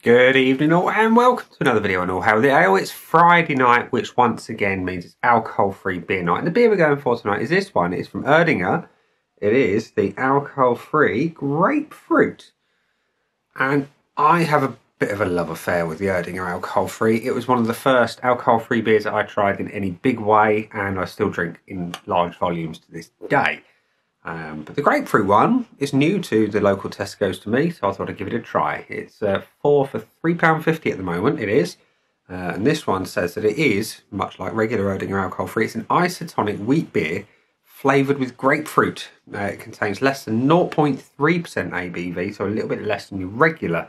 Good evening all and welcome to another video on All Hail the Ale. It's Friday night, which once again means it's alcohol-free beer night. And the beer we're going for tonight is this one. It's from Erdinger. It is the alcohol-free grapefruit. And I have a bit of a love affair with the Erdinger alcohol-free. It was one of the first alcohol-free beers that I tried in any big way, and I still drink in large volumes to this day. But the grapefruit one is new to the local Tesco's to me, so I thought I'd give it a try. It's 4 for £3.50 at the moment, it is. And this one says that it is, much like regular Erdinger alcohol-free, it's an isotonic wheat beer flavoured with grapefruit. It contains less than 0.3% ABV, so a little bit less than your regular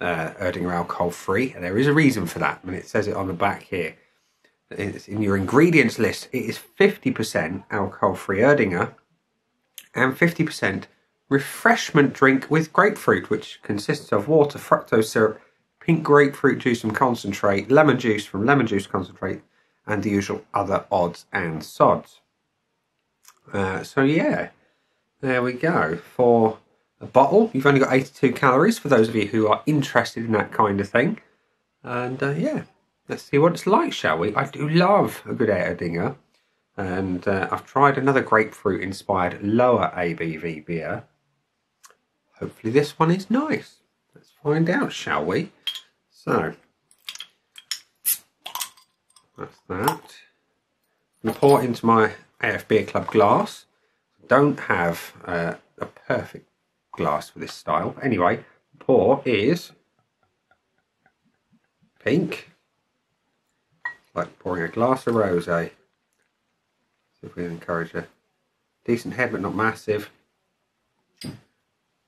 Erdinger alcohol-free. And there is a reason for that, and it says it on the back here. It's in your ingredients list. It is 50% alcohol-free Erdinger, and 50% refreshment drink with grapefruit, which consists of water, fructose syrup, pink grapefruit juice and concentrate, lemon juice from lemon juice concentrate, and the usual other odds and sods. So yeah, there we go. For a bottle, you've only got 82 calories for those of you who are interested in that kind of thing. And yeah, let's see what it's like, shall we? I do love a good Erdinger. And I've tried another grapefruit-inspired lower ABV beer. Hopefully this one is nice. Let's find out, shall we? So, that's that. I'm going to pour it into my AF Beer Club glass. I don't have a perfect glass for this style. But anyway, the pour is pink. Like pouring a glass of rosé. If we encourage a decent head but not massive.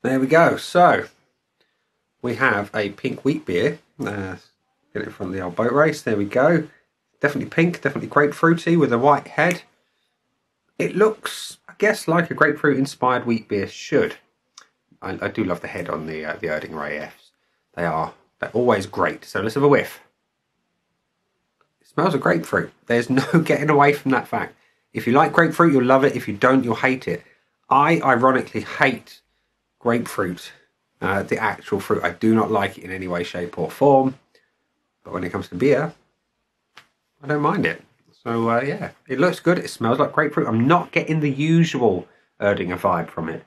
There we go. So we have a pink wheat beer. Get it from the old boat race. There we go. Definitely pink, definitely grapefruity with a white head. It looks, I guess, like a grapefruit inspired wheat beer should. I do love the head on the Erdinger AFs. They're always great. So let's have a whiff. It smells of grapefruit. There's no getting away from that fact. If you like grapefruit, you'll love it. If you don't, you'll hate it. I ironically hate grapefruit, the actual fruit. I do not like it in any way, shape or form. But when it comes to beer, I don't mind it. So yeah, it looks good. It smells like grapefruit. I'm not getting the usual Erdinger vibe from it.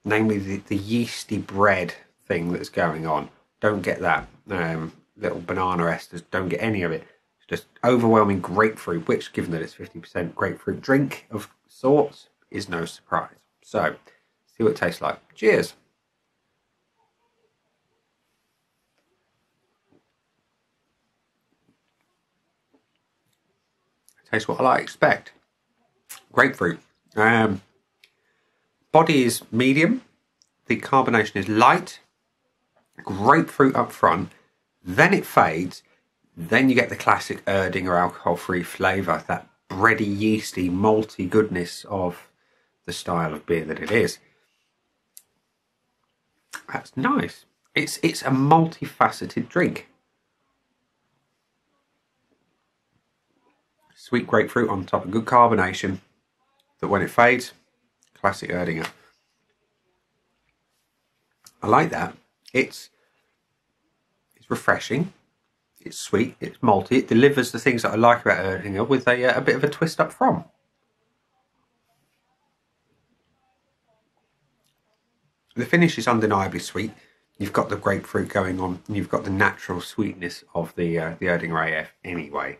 Namely the yeasty bread thing that's going on. Don't get that. Little banana esters, don't get any of it. Just overwhelming grapefruit, which, given that it's 50% grapefruit drink of sorts, is no surprise. So, see what it tastes like. Cheers. Tastes what I expect. Grapefruit. Body is medium. The carbonation is light. Grapefruit up front. Then it fades. Then you get the classic Erdinger alcohol-free flavour, that bready, yeasty, malty goodness of the style of beer that it is. That's nice. It's a multifaceted drink. Sweet grapefruit on top of good carbonation, that when it fades, classic Erdinger. I like that. It's refreshing. It's sweet, it's malty, it delivers the things that I like about Erdinger with a bit of a twist up front. The finish is undeniably sweet. You've got the grapefruit going on, and you've got the natural sweetness of the Erdinger AF anyway.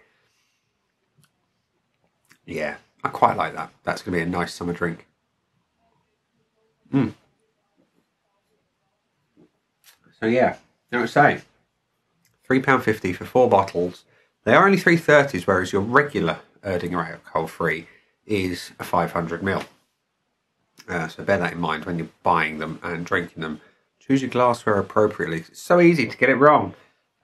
Yeah, I quite like that. That's going to be a nice summer drink. So yeah, you know what I'm saying? £3.50 for 4 bottles. They are only 330s, whereas your regular Erdinger alcohol-free is a 500ml. So bear that in mind when you're buying them and drinking them. Choose your glassware appropriately. It's so easy to get it wrong.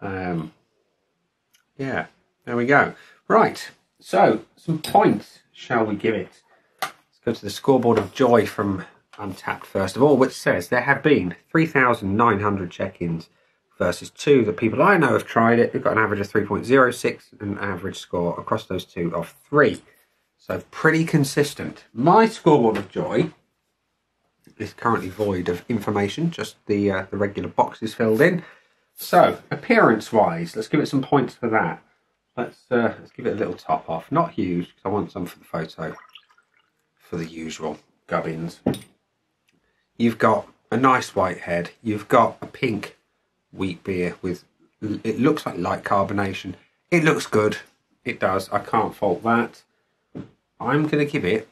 Yeah, there we go. Right, so some points shall we give it? Let's go to the scoreboard of joy from Untapped first of all, which says there have been 3,900 check-ins versus 2 that people I know have tried it. They've got an average of 3.06 and an average score across those 2 of 3. So pretty consistent. My scoreboard of joy is currently void of information, just the regular boxes filled in. So, appearance-wise, let's give it some points for that. Let's give it a little top off. Not huge, because I want some for the photo. For the usual gubbins. You've got a nice white head. You've got a pink wheat beer with, it looks like light carbonation. It looks good. It does. I can't fault that. I'm going to give it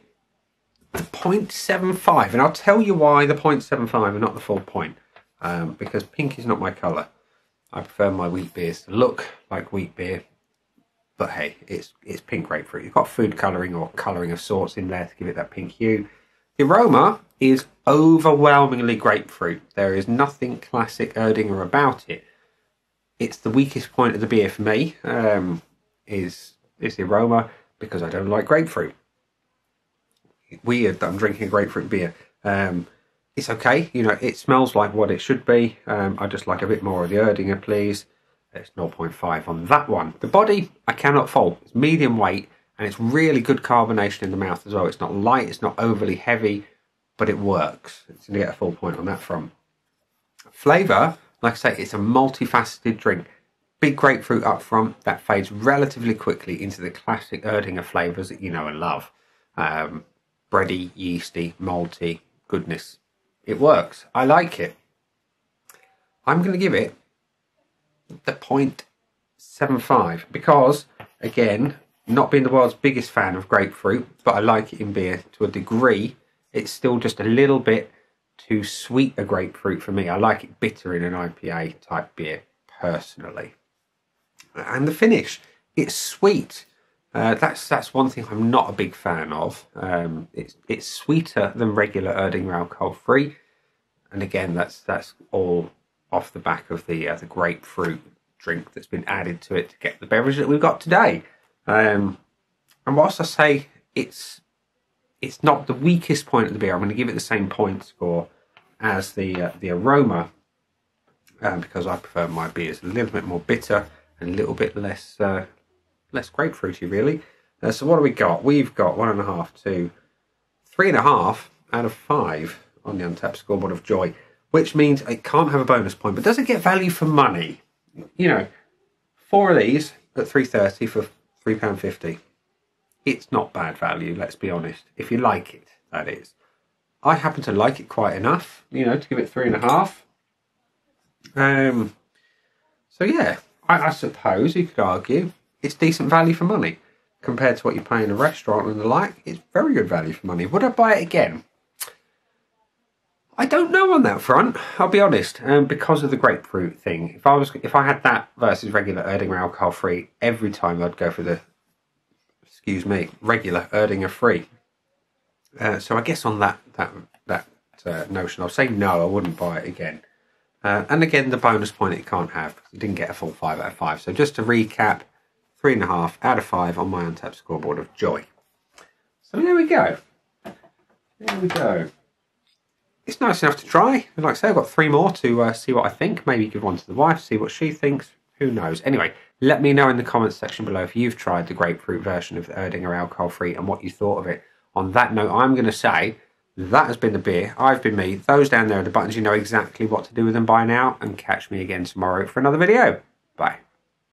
a 0.75. And I'll tell you why the 0.75 and not the full point. Because pink is not my colour. I prefer my wheat beers to look like wheat beer. But hey, it's pink grapefruit. You've got food colouring or colouring of sorts in there to give it that pink hue. The aroma is overwhelmingly grapefruit. There is nothing classic Erdinger about it. It's the weakest point of the beer for me, is the aroma, because I don't like grapefruit. Weird that I'm drinking a grapefruit beer. It's okay, you know, it smells like what it should be. I just like a bit more of the Erdinger, please. It's 0.5 on that one. The body, I cannot fault. It's medium weight, and it's really good carbonation in the mouth as well. It's not light, it's not overly heavy, but it works. It's going to get a full point on that front. Flavour, like I say, it's a multifaceted drink. Big grapefruit up front, that fades relatively quickly into the classic Erdinger flavours that you know and love. Bready, yeasty, malty, goodness. It works. I like it. I'm going to give it the 0.75 because, again, not being the world's biggest fan of grapefruit, but I like it in beer to a degree. It's still just a little bit too sweet a grapefruit for me. I like it bitter in an IPA type beer, personally. And the finish, it's sweet. That's one thing I'm not a big fan of. It's sweeter than regular Erdinger alcohol free, and again, that's all off the back of the grapefruit drink that's been added to it to get the beverage that we've got today. And whilst I say it's not the weakest point of the beer, I'm going to give it the same point score as the aroma, because I prefer my beers a little bit more bitter and a little bit less grapefruity, really. So what do we got? We've got 1.5 to 3.5 out of 5 on the Untapped scoreboard of joy, which means it can't have a bonus point, but does it get value for money? You know, 4 of these at $3.30 for £3.50. It's not bad value, let's be honest. If you like it, that is. I happen to like it quite enough, you know, to give it 3.5. So yeah, I suppose you could argue it's decent value for money compared to what you pay in a restaurant and the like. It's very good value for money. Would I buy it again? I don't know on that front, I'll be honest, because of the grapefruit thing. If I had that versus regular Erdinger alcohol free, every time I'd go for the, regular Erdinger free. So I guess on that notion, I'll say no, I wouldn't buy it again. And again, the bonus point it can't have, because it didn't get a full 5 out of 5. So just to recap, 3.5 out of 5 on my Untapped scoreboard of joy. So there we go. There we go. It's nice enough to try. And like I say, I've got 3 more to see what I think. Maybe give one to the wife, see what she thinks. Who knows? Anyway, let me know in the comments section below if you've tried the grapefruit version of the Erdinger alcohol free and what you thought of it. On that note, I'm going to say that has been the beer. I've been me. Those down there are the buttons. You know exactly what to do with them by now. And catch me again tomorrow for another video.